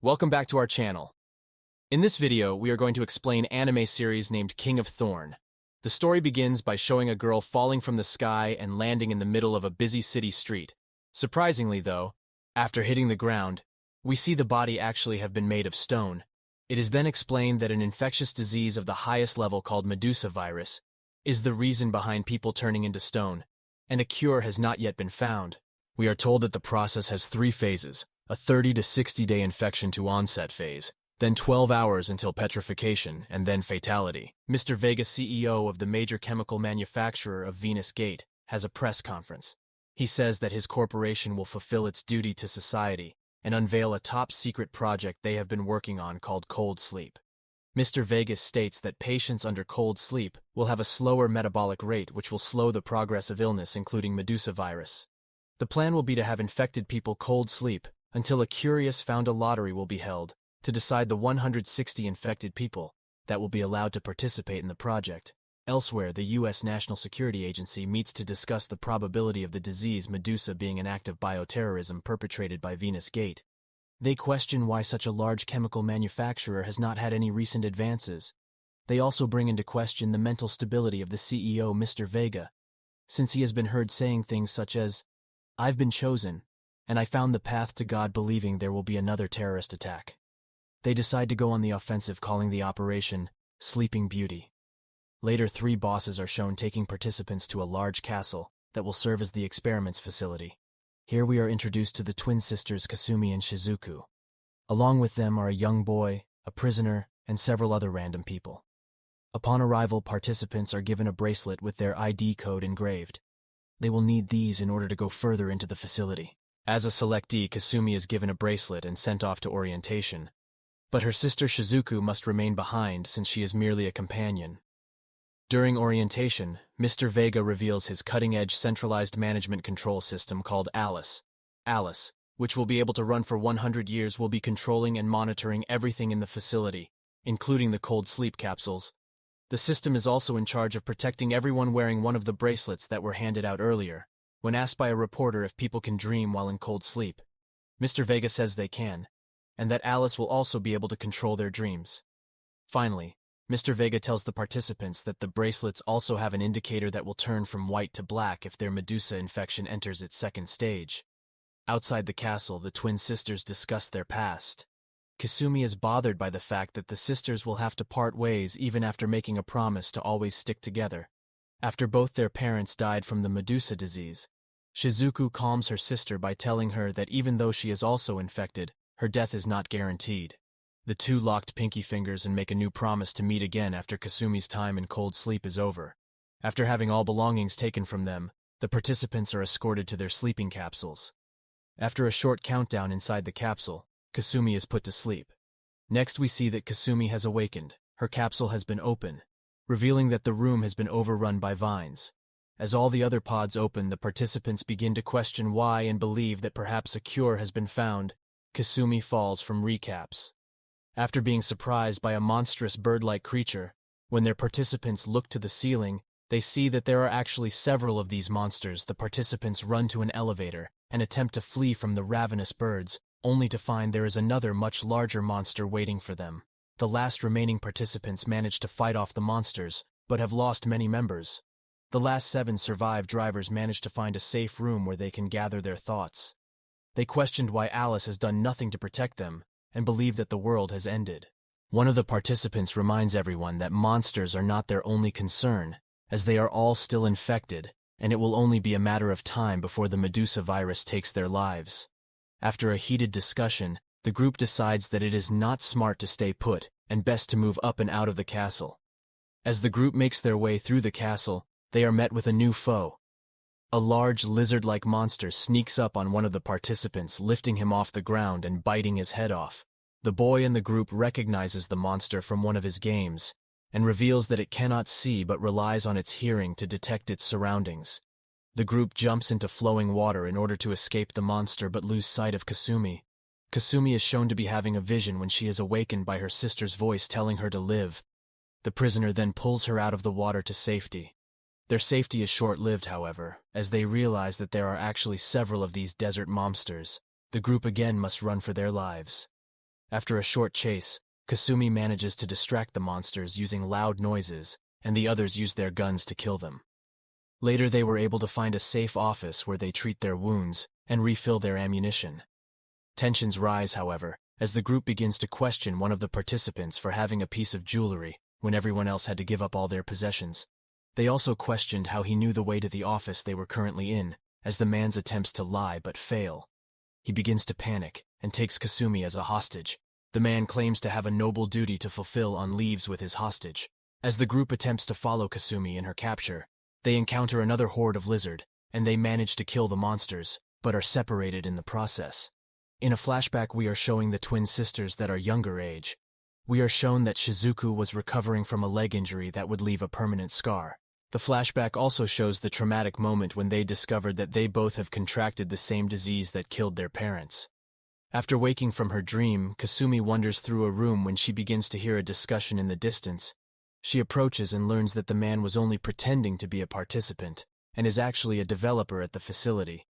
Welcome back to our channel. In this video, we are going to explain anime series named King of Thorn. The story begins by showing a girl falling from the sky and landing in the middle of a busy city street. Surprisingly, though, after hitting the ground, we see the body actually have been made of stone. It is then explained that an infectious disease of the highest level called Medusa virus is the reason behind people turning into stone, and a cure has not yet been found. We are told that the process has 3 phases, a 30 to 60-day infection to onset phase, then 12 hours until petrification, and then fatality. Mr. Vega, CEO of the major chemical manufacturer of Venus Gate, has a press conference. He says that his corporation will fulfill its duty to society and unveil a top-secret project they have been working on called cold sleep. Mr. Vegas states that patients under cold sleep will have a slower metabolic rate which will slow the progress of illness including Medusa virus. The plan will be to have infected people cold sleep until a curious found a lottery will be held to decide the 160 infected people that will be allowed to participate in the project. Elsewhere, the U.S. National Security Agency meets to discuss the probability of the disease Medusa being an act of bioterrorism perpetrated by Venus Gate. They question why such a large chemical manufacturer has not had any recent advances. They also bring into question the mental stability of the CEO, Mr. Vega, since he has been heard saying things such as, "I've been chosen, and I found the path to God," believing there will be another terrorist attack. They decide to go on the offensive, calling the operation Sleeping Beauty. Later, 3 bosses are shown taking participants to a large castle that will serve as the experiments facility. Here we are introduced to the twin sisters Kasumi and Shizuku. Along with them are a young boy, a prisoner, and several other random people. Upon arrival, participants are given a bracelet with their ID code engraved. They will need these in order to go further into the facility. As a selectee, Kasumi is given a bracelet and sent off to orientation, but her sister Shizuku must remain behind since she is merely a companion. During orientation, Mr. Vega reveals his cutting-edge centralized management control system called Alice. Alice, which will be able to run for 100 years, will be controlling and monitoring everything in the facility, including the cold sleep capsules. The system is also in charge of protecting everyone wearing one of the bracelets that were handed out earlier. When asked by a reporter if people can dream while in cold sleep, Mr. Vega says they can, and that Alice will also be able to control their dreams. Finally, Mr. Vega tells the participants that the bracelets also have an indicator that will turn from white to black if their Medusa infection enters its 2nd stage. Outside the castle, the twin sisters discuss their past. Kasumi is bothered by the fact that the sisters will have to part ways even after making a promise to always stick together. After both their parents died from the Medusa disease, Shizuku calms her sister by telling her that even though she is also infected, her death is not guaranteed. The two locked pinky fingers and make a new promise to meet again after Kasumi's time in cold sleep is over. After having all belongings taken from them, the participants are escorted to their sleeping capsules. After a short countdown inside the capsule, Kasumi is put to sleep. Next we see that Kasumi has awakened. Her capsule has been open, revealing that the room has been overrun by vines. As all the other pods open, the participants begin to question why and believe that perhaps a cure has been found. Kasumi falls from recaps. After being surprised by a monstrous bird-like creature, when their participants look to the ceiling, they see that there are actually several of these monsters. The participants run to an elevator and attempt to flee from the ravenous birds, only to find there is another much larger monster waiting for them. The last remaining participants manage to fight off the monsters, but have lost many members. The last 7 survived drivers manage to find a safe room where they can gather their thoughts. They questioned why Alice has done nothing to protect them, and believe that the world has ended. One of the participants reminds everyone that monsters are not their only concern, as they are all still infected, and it will only be a matter of time before the Medusa virus takes their lives. After a heated discussion, the group decides that it is not smart to stay put, and best to move up and out of the castle. As the group makes their way through the castle, they are met with a new foe. A large lizard-like monster sneaks up on one of the participants, lifting him off the ground and biting his head off. The boy in the group recognizes the monster from one of his games, and reveals that it cannot see but relies on its hearing to detect its surroundings. The group jumps into flowing water in order to escape the monster but lose sight of Kasumi. Kasumi is shown to be having a vision when she is awakened by her sister's voice telling her to live. The prisoner then pulls her out of the water to safety. Their safety is short-lived, however, as they realize that there are actually several of these desert monsters. The group again must run for their lives. After a short chase, Kasumi manages to distract the monsters using loud noises, and the others use their guns to kill them. Later they were able to find a safe office where they treat their wounds and refill their ammunition. Tensions rise, however, as the group begins to question one of the participants for having a piece of jewelry when everyone else had to give up all their possessions. They also questioned how he knew the way to the office they were currently in, as the man's attempts to lie but fail. He begins to panic and takes Kasumi as a hostage. The man claims to have a noble duty to fulfill and leaves with his hostage. As the group attempts to follow Kasumi in her capture, they encounter another horde of lizard, and they manage to kill the monsters, but are separated in the process. In a flashback, we are showing the twin sisters that are younger age. We are shown that Shizuku was recovering from a leg injury that would leave a permanent scar. The flashback also shows the traumatic moment when they discovered that they both have contracted the same disease that killed their parents. After waking from her dream, Kasumi wanders through a room when she begins to hear a discussion in the distance. She approaches and learns that the man was only pretending to be a participant, and is actually a developer at the facility.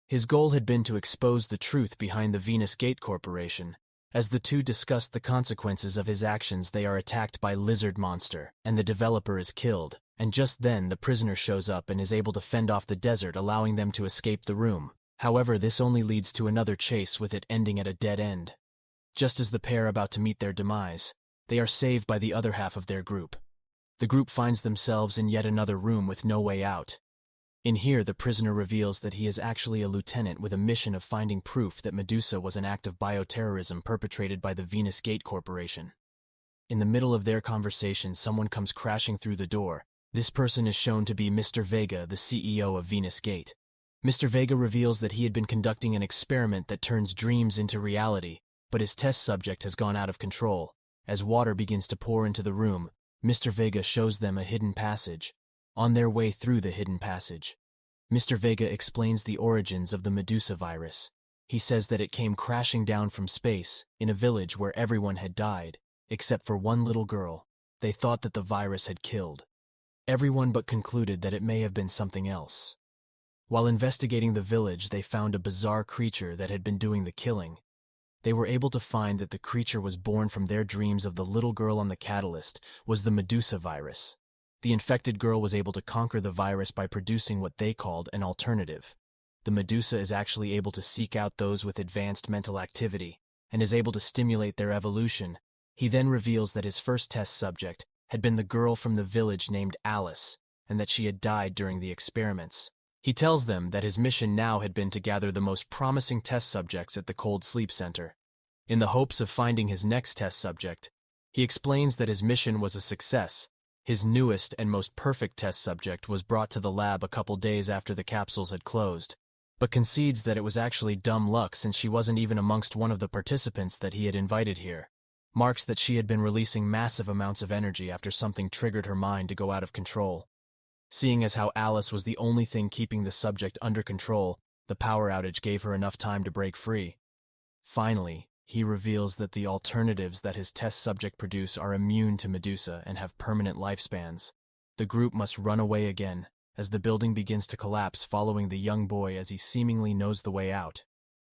His goal had been to expose the truth behind the Venus Gate Corporation. As the two discuss the consequences of his actions, they are attacked by Lizard Monster, and the developer is killed, and just then the prisoner shows up and is able to fend off the desert, allowing them to escape the room. However, this only leads to another chase, with it ending at a dead end. Just as the pair are about to meet their demise, they are saved by the other half of their group. The group finds themselves in yet another room with no way out. In here, the prisoner reveals that he is actually a lieutenant with a mission of finding proof that Medusa was an act of bioterrorism perpetrated by the Venus Gate Corporation. In the middle of their conversation, someone comes crashing through the door. This person is shown to be Mr. Vega, the CEO of Venus Gate. Mr. Vega reveals that he had been conducting an experiment that turns dreams into reality, but his test subject has gone out of control. As water begins to pour into the room, Mr. Vega shows them a hidden passage. On their way through the hidden passage, Mr. Vega explains the origins of the Medusa virus. He says that it came crashing down from space in a village where everyone had died, except for one little girl. They thought that the virus had killed everyone, but concluded that it may have been something else. While investigating the village, they found a bizarre creature that had been doing the killing. They were able to find that the creature was born from their dreams of the little girl on the catalyst was the Medusa virus. The infected girl was able to conquer the virus by producing what they called an alternative. The Medusa is actually able to seek out those with advanced mental activity and is able to stimulate their evolution. He then reveals that his first test subject had been the girl from the village named Alice, and that she had died during the experiments. He tells them that his mission now had been to gather the most promising test subjects at the Cold Sleep Center. In the hopes of finding his next test subject, he explains that his mission was a success. His newest and most perfect test subject was brought to the lab a couple days after the capsules had closed, but concedes that it was actually dumb luck since she wasn't even amongst one of the participants that he had invited here. Marks that she had been releasing massive amounts of energy after something triggered her mind to go out of control. Seeing as how Alice was the only thing keeping the subject under control, the power outage gave her enough time to break free. Finally, he reveals that the alternatives that his test subject produce are immune to Medusa and have permanent lifespans. The group must run away again, as the building begins to collapse, following the young boy as he seemingly knows the way out.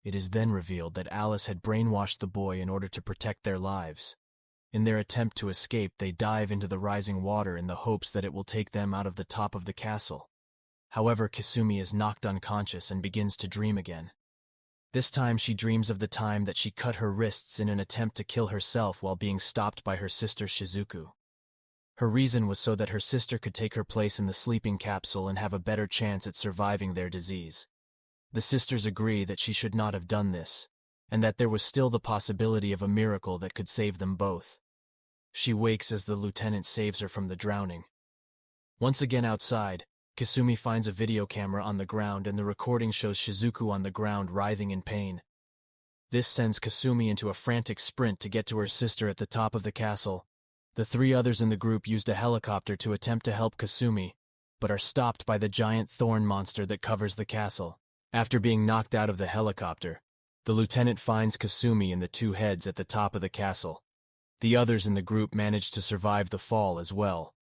It is then revealed that Alice had brainwashed the boy in order to protect their lives. In their attempt to escape, they dive into the rising water in the hopes that it will take them out of the top of the castle. However, Kasumi is knocked unconscious and begins to dream again. This time she dreams of the time that she cut her wrists in an attempt to kill herself while being stopped by her sister Shizuku. Her reason was so that her sister could take her place in the sleeping capsule and have a better chance at surviving their disease. The sisters agree that she should not have done this, and that there was still the possibility of a miracle that could save them both. She wakes as the lieutenant saves her from the drowning. Once again outside, Kasumi finds a video camera on the ground, and the recording shows Shizuku on the ground writhing in pain. This sends Kasumi into a frantic sprint to get to her sister at the top of the castle. The three others in the group used a helicopter to attempt to help Kasumi, but are stopped by the giant thorn monster that covers the castle. After being knocked out of the helicopter, the lieutenant finds Kasumi and the two heads at the top of the castle. The others in the group manage to survive the fall as well.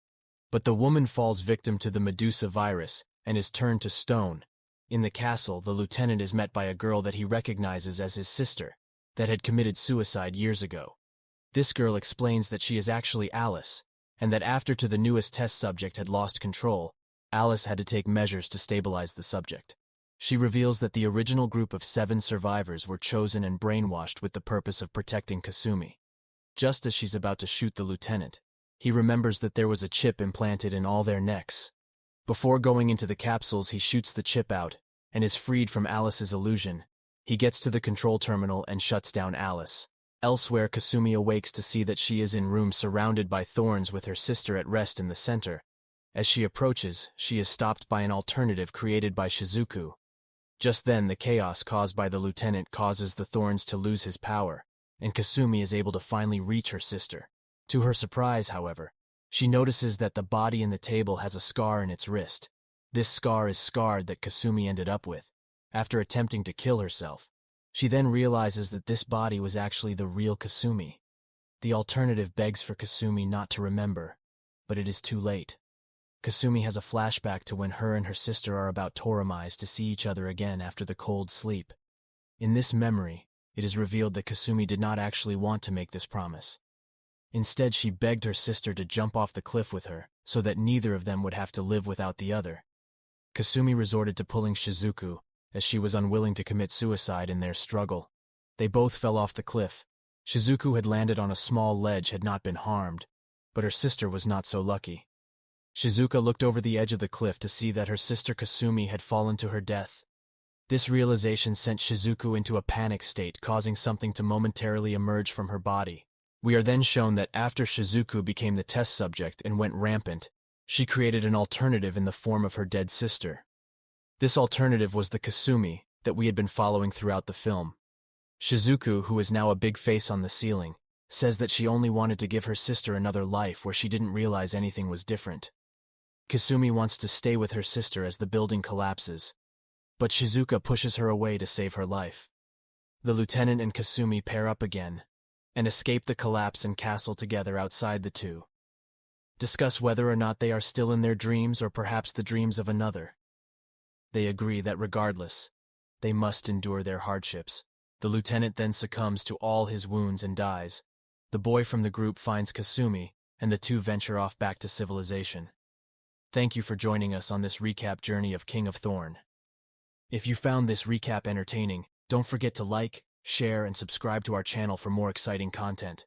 But the woman falls victim to the Medusa virus and is turned to stone. In the castle, the lieutenant is met by a girl that he recognizes as his sister. that had committed suicide years ago. This girl explains that she is actually Alice, and that after the newest test subject had lost control, Alice had to take measures to stabilize the subject. She reveals that the original group of 7 survivors were chosen and brainwashed with the purpose of protecting Kasumi. Just as she's about to shoot the lieutenant, he remembers that there was a chip implanted in all their necks. Before going into the capsules, he shoots the chip out and is freed from Alice's illusion. He gets to the control terminal and shuts down Alice. Elsewhere, Kasumi awakes to see that she is in room surrounded by thorns with her sister at rest in the center. As she approaches, she is stopped by an alternative created by Shizuku. Just then, the chaos caused by the lieutenant causes the thorns to lose his power, and Kasumi is able to finally reach her sister. To her surprise, however, she notices that the body in the table has a scar in its wrist. This scar is scarred that Kasumi ended up with, after attempting to kill herself. She then realizes that this body was actually the real Kasumi. The alternative begs for Kasumi not to remember, but it is too late. Kasumi has a flashback to when her and her sister are about to see each other again after the cold sleep. In this memory, it is revealed that Kasumi did not actually want to make this promise. Instead, she begged her sister to jump off the cliff with her, so that neither of them would have to live without the other. Kasumi resorted to pulling Shizuku, as she was unwilling to commit suicide in their struggle. They both fell off the cliff. Shizuku had landed on a small ledge, had not been harmed, but her sister was not so lucky. Shizuka looked over the edge of the cliff to see that her sister Kasumi had fallen to her death. This realization sent Shizuku into a panic state, causing something to momentarily emerge from her body. We are then shown that after Shizuku became the test subject and went rampant, she created an alternative in the form of her dead sister. This alternative was the Kasumi that we had been following throughout the film. Shizuku, who is now a big face on the ceiling, says that she only wanted to give her sister another life where she didn't realize anything was different. Kasumi wants to stay with her sister as the building collapses, but Shizuka pushes her away to save her life. The lieutenant and Kasumi pair up again and escape the collapse and castle together outside the two. Discuss whether or not they are still in their dreams or perhaps the dreams of another. They agree that regardless, they must endure their hardships. The lieutenant then succumbs to all his wounds and dies. The boy from the group finds Kasumi, and the two venture off back to civilization. Thank you for joining us on this recap journey of King of Thorn. If you found this recap entertaining, don't forget to like, share, and subscribe to our channel for more exciting content.